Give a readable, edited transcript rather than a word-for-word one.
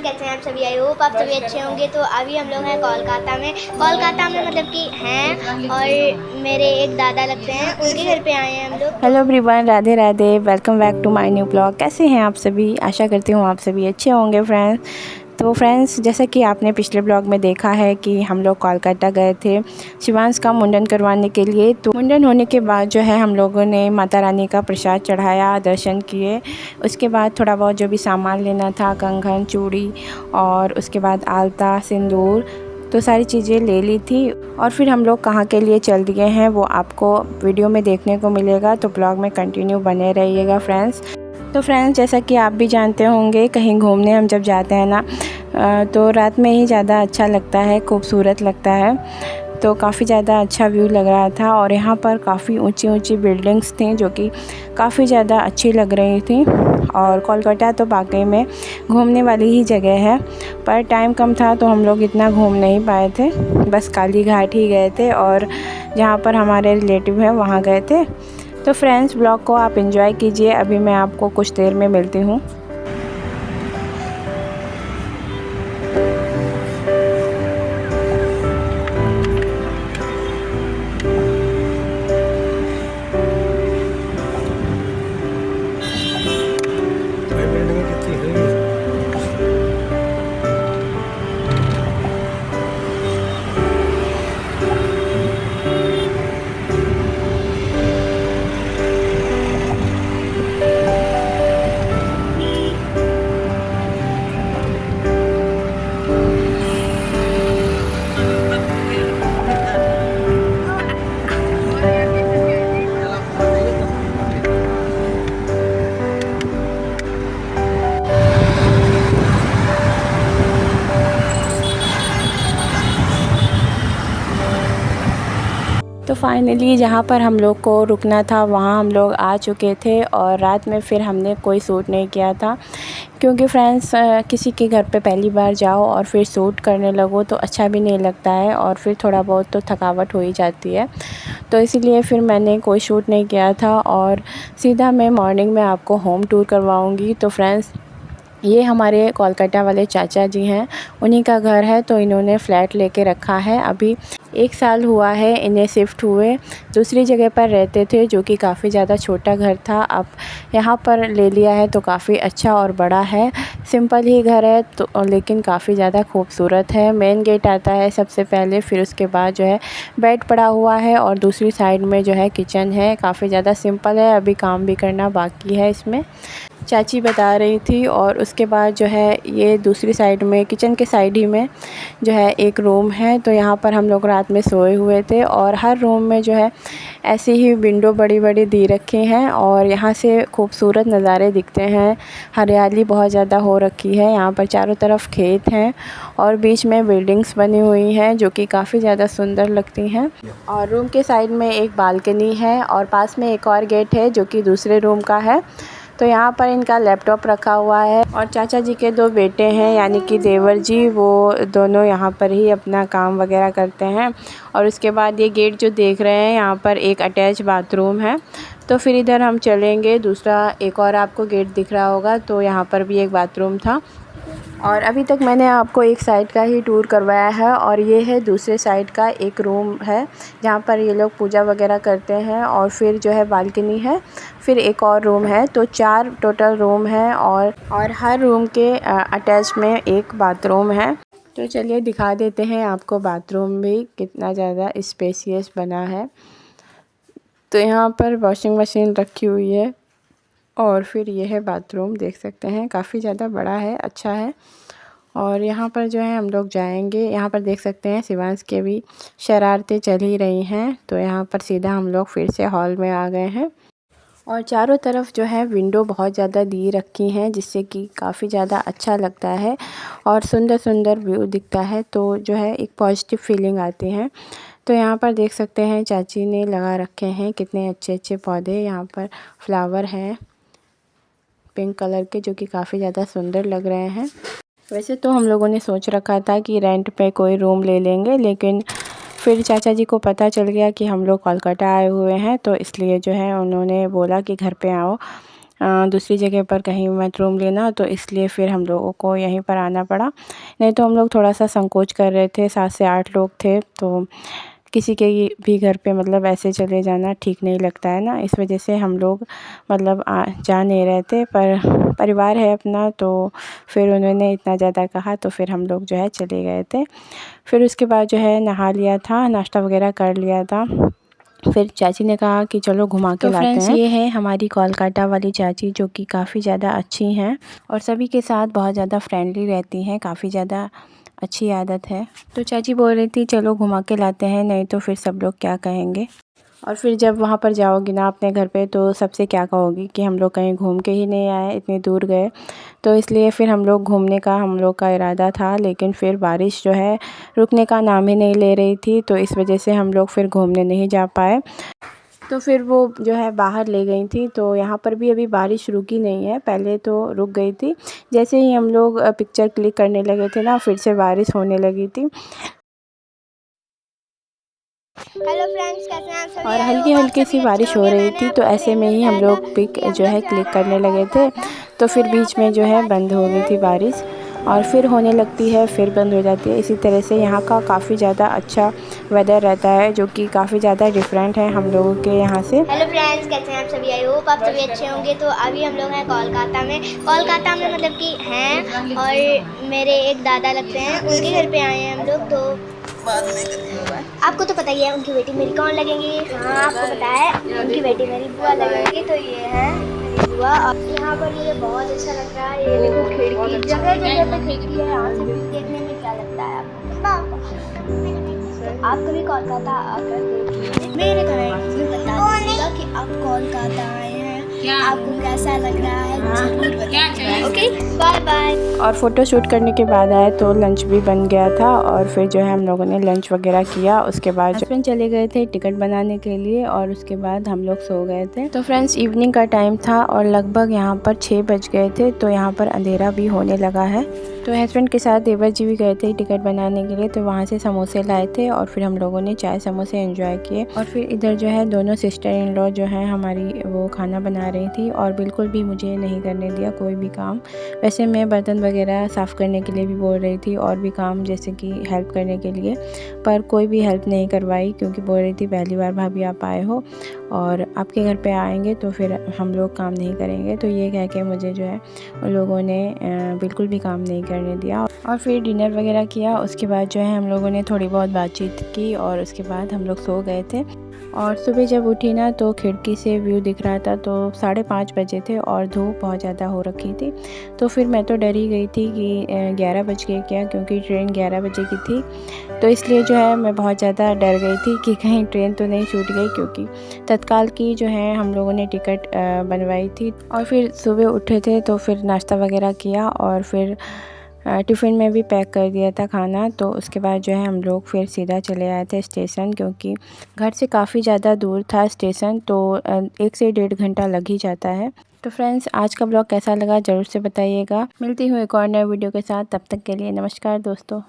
कैसे हैं आप सभी? आई होप आप सभी अच्छे होंगे। तो अभी हम लोग हैं कोलकाता में मतलब कि हैं, और मेरे एक दादा लगते हैं, उनके घर पे आए हैं हम लोग। Hello everyone, Radhe Radhe. Welcome back to my new blog. कैसे हैं आप सभी? आशा करती हूँ आप सभी अच्छे होंगे फ्रेंड्स। तो फ्रेंड्स, जैसा कि आपने पिछले ब्लॉग में देखा है कि हम लोग कोलकाता गए थे शिवांश का मुंडन करवाने के लिए। तो मुंडन होने के बाद जो है हम लोगों ने माता रानी का प्रसाद चढ़ाया, दर्शन किए। उसके बाद थोड़ा बहुत जो भी सामान लेना था, कंगन, चूड़ी और उसके बाद आलता, सिंदूर, तो सारी चीज़ें ले ली थी। और फिर हम लोग कहाँ के लिए चल दिए हैं वो आपको वीडियो में देखने को मिलेगा, तो ब्लॉग में कंटिन्यू बने रहिएगा फ्रेंड्स। तो फ्रेंड्स, जैसा कि आप भी जानते होंगे, कहीं घूमने हम जब जाते हैं ना तो रात में ही ज़्यादा अच्छा लगता है, खूबसूरत लगता है। तो काफ़ी ज़्यादा अच्छा व्यू लग रहा था और यहाँ पर काफ़ी ऊंची ऊंची बिल्डिंग्स थी जो कि काफ़ी ज़्यादा अच्छी लग रही थी। और कोलकाता तो वाकई में घूमने वाली ही जगह है, पर टाइम कम था तो हम लोग इतना घूम नहीं पाए थे। बस काली घाट ही गए थे और जहाँ पर हमारे रिलेटिव हैं वहाँ गए थे। तो फ्रेंड्स, ब्लॉग को आप एंजॉय कीजिए। अभी मैं आपको कुछ देर में मिलती हूँ। तो फाइनली जहाँ पर हम लोग को रुकना था वहाँ हम लोग आ चुके थे। और रात में फिर हमने कोई शूट नहीं किया था, क्योंकि फ्रेंड्स किसी के घर पे पहली बार जाओ और फिर शूट करने लगो तो अच्छा भी नहीं लगता है, और फिर थोड़ा बहुत तो थकावट हो ही जाती है। तो इसीलिए फिर मैंने कोई शूट नहीं किया था और सीधा मैं मॉर्निंग में आपको होम टूर करवाऊँगी। तो फ्रेंड्स, ये हमारे कोलकाता वाले चाचा जी हैं, उन्हीं का घर है। तो इन्होंने फ़्लैट लेके रखा है। अभी 1 साल हुआ है इन्हें शिफ्ट हुए। दूसरी जगह पर रहते थे जो कि काफ़ी ज़्यादा छोटा घर था, अब यहाँ पर ले लिया है तो काफ़ी अच्छा और बड़ा है। सिंपल ही घर है तो लेकिन काफ़ी ज़्यादा खूबसूरत है। मेन गेट आता है सबसे पहले, फिर उसके बाद जो है बेड पड़ा हुआ है और दूसरी साइड में जो है किचन है। काफ़ी ज़्यादा सिंपल है, अभी काम भी करना बाकी है इसमें, चाची बता रही थी। और उसके बाद जो है ये दूसरी साइड में किचन के साइड ही में जो है एक रूम है। तो यहाँ पर हम लोग रात में सोए हुए थे और हर रूम में जो है ऐसी ही विंडो बड़ी बड़ी दी रखी हैं और यहाँ से खूबसूरत नज़ारे दिखते हैं। हरियाली बहुत ज़्यादा हो रखी है, यहाँ पर चारों तरफ खेत हैं और बीच में बिल्डिंग्स बनी हुई हैं जो कि काफ़ी ज़्यादा सुंदर लगती हैं। और रूम के साइड में एक बालकनी है और पास में एक और गेट है जो कि दूसरे रूम का है। तो यहाँ पर इनका लैपटॉप रखा हुआ है और चाचा जी के 2 बेटे हैं, यानी कि देवर जी, वो दोनों यहाँ पर ही अपना काम वगैरह करते हैं। और उसके बाद ये गेट जो देख रहे हैं, यहाँ पर एक अटैच बाथरूम है। तो फिर इधर हम चलेंगे, दूसरा एक और आपको गेट दिख रहा होगा, तो यहाँ पर भी एक बाथरूम था। और अभी तक मैंने आपको एक साइड का ही टूर करवाया है और ये है दूसरे साइड का एक रूम है जहाँ पर ये लोग पूजा वगैरह करते हैं। और फिर जो है बालकनी है, फिर एक और रूम है। तो 4 टोटल रूम है और हर रूम के अटैच में एक बाथरूम है। तो चलिए दिखा देते हैं आपको बाथरूम भी कितना ज़्यादा स्पेशियस बना है। तो यहाँ पर वॉशिंग मशीन रखी हुई है और फिर ये है बाथरूम, देख सकते हैं काफ़ी ज़्यादा बड़ा है, अच्छा है। और यहाँ पर जो है हम लोग जाएंगे, यहाँ पर देख सकते हैं शिवांश के भी शरारतें चल ही रही हैं। तो यहाँ पर सीधा हम लोग फिर से हॉल में आ गए हैं और चारों तरफ जो है विंडो बहुत ज़्यादा दी रखी हैं जिससे कि काफ़ी ज़्यादा अच्छा लगता है और सुंदर सुंदर व्यू दिखता है। तो जो है एक पॉजिटिव फीलिंग आती है। तो यहाँ पर देख सकते हैं चाची ने लगा रखे हैं कितने अच्छे अच्छे पौधे, यहाँ पर फ्लावर हैं पिंक कलर के जो कि काफ़ी ज़्यादा सुंदर लग रहे हैं। वैसे तो हम लोगों ने सोच रखा था कि रेंट पे कोई रूम ले लेंगे, लेकिन फिर चाचा जी को पता चल गया कि हम लोग कोलकाता आए हुए हैं, तो इसलिए जो है उन्होंने बोला कि घर पे आओ दूसरी जगह पर कहीं मत रूम लेना, तो इसलिए फिर हम लोगों को यहीं पर आना पड़ा। नहीं तो हम लोग थोड़ा सा संकोच कर रहे थे, 7 से 8 लोग थे, तो किसी के भी घर पे मतलब ऐसे चले जाना ठीक नहीं लगता है ना। इस वजह से हम लोग मतलब जा नहीं रहे थे, पर परिवार है अपना, तो फिर उन्होंने इतना ज़्यादा कहा तो फिर हम लोग जो है चले गए थे। फिर उसके बाद जो है नहा लिया था, नाश्ता वगैरह कर लिया था। फिर चाची ने कहा कि चलो घुमा के लाते हैं। ये है हमारी कोलकाता वाली चाची, जो कि काफ़ी ज़्यादा अच्छी हैं और सभी के साथ बहुत ज़्यादा फ्रेंडली रहती हैं, काफ़ी ज़्यादा अच्छी आदत है। तो चाची बोल रही थी चलो घुमा के लाते हैं, नहीं तो फिर सब लोग क्या कहेंगे। और फिर जब वहाँ पर जाओगी ना अपने घर पे, तो सबसे क्या कहोगी कि हम लोग कहीं घूम के ही नहीं आए, इतनी दूर गए। तो इसलिए फिर हम लोग घूमने का हम लोग का इरादा था, लेकिन फिर बारिश जो है रुकने का नाम ही नहीं ले रही थी, तो इस वजह से हम लोग फिर घूमने नहीं जा पाए। तो फिर वो जो है बाहर ले गई थी, तो यहाँ पर भी अभी बारिश रुकी नहीं है, पहले तो रुक गई थी। जैसे ही हम लोग पिक्चर क्लिक करने लगे थे ना, फिर से बारिश होने लगी थी। हेलो फ्रेंड्स, कैसे हैं आप सभी? और आई हल्की होप आप हल्की सभी सी अच्छे बारिश हो होंगे। रही मैंने थी, तो आपको ऐसे फ्रेंड में में ही हम बताया था लोग पिक कि हम जो है लोग जा क्लिक रहे करने हैं लगे थे। कोलकाता। तो फिर यहाँ बीच पर में जो है घूमने बंद के हो गई थी बारिश, और फिर होने लगती है, फिर बंद हो जाती है। इसी तरह से यहाँ का काफ़ी ज़्यादा अच्छा वेदर रहता है, जो कि काफ़ी ज़्यादा डिफरेंट है हम लोगों के यहाँ से। हेलो फ्रेंड्स, कैसे हैं आप सभी? आई होप आप सभी अच्छे होंगे। तो अभी हम लोग हैं कोलकाता में। कोलकाता में मतलब कि हैं, और मेरे एक दादा लगते हैं, उनके घर पे आए हैं हम लोग। तो आपको तो पता ही है उनकी बेटी मेरी कौन लगेंगी। हाँ, आपको पता है उनकी बेटी मेरी बुआ लगेंगी। तो ये है मेरी बुआ, और यहाँ पर मुझे बहुत अच्छा लग रहा है। ये देखो खिड़की, जगह जगह पे खिड़की है, यहाँ से व्यू देखने में क्या लगता है आपको? तो आप कभी कोलकाता आकर देखिए, मेरे कमेंट्स में बता दीजिएगा कि आप कोलकाता आए हैं, आपको कैसा लग रहा है, जरूर बताइए। Okay, bye bye. और फ़ोटो शूट करने के बाद आए तो लंच भी बन गया था, और फिर जो है हम लोगों ने लंच वगैरह किया। उसके बाद हस्बैंड चले गए थे टिकट बनाने के लिए, और उसके बाद हम लोग सो गए थे। तो फ्रेंड्स, इवनिंग का टाइम था और लगभग यहाँ पर 6 बज गए थे, तो यहाँ पर अंधेरा भी होने लगा है। तो हस्बैंड के साथ देवर जी भी गए थे टिकट बनाने के लिए, तो वहाँ से समोसे लाए थे, और फिर हम लोगों ने चाय समोसे एंजॉय किए। और फिर इधर जो है दोनों सिस्टर इन लॉ जो है हमारी, वो खाना बना रही थी, और बिल्कुल भी मुझे नहीं करने दिया कोई भी काम। वैसे मैं बर्तन वगैरह साफ़ करने के लिए भी बोल रही थी, और भी काम जैसे कि हेल्प करने के लिए, पर कोई भी हेल्प नहीं करवाई, क्योंकि बोल रही थी पहली बार भाभी आप आए हो, और आपके घर पे आएंगे तो फिर हम लोग काम नहीं करेंगे। तो ये कह के मुझे जो है उन लोगों ने बिल्कुल भी काम नहीं करने दिया। और फिर डिनर वगैरह किया। उसके बाद जो है हम लोगों ने थोड़ी बहुत बातचीत की, और उसके बाद हम लोग सो गए थे। और सुबह जब उठी ना, तो खिड़की से व्यू दिख रहा था, तो 5:30 बजे थे और धूप बहुत ज़्यादा हो रखी थी। तो फिर मैं तो डर ही गई थी कि 11 बज गए क्या, क्योंकि ट्रेन 11 बजे की थी। तो इसलिए जो है मैं बहुत ज़्यादा डर गई थी कि कहीं ट्रेन तो नहीं छूट गई, क्योंकि तत्काल की जो है हम लोगों ने टिकट बनवाई थी। और फिर सुबह उठे थे तो फिर नाश्ता वगैरह किया, और फिर टिफ़िन में भी पैक कर दिया था खाना। तो उसके बाद जो है हम लोग फिर सीधा चले आए थे स्टेशन, क्योंकि घर से काफ़ी ज़्यादा दूर था स्टेशन, तो 1 से 1.5 घंटा लग ही जाता है। तो फ्रेंड्स, आज का ब्लॉग कैसा लगा ज़रूर से बताइएगा। मिलती हूँ एक और नए वीडियो के साथ, तब तक के लिए नमस्कार दोस्तों।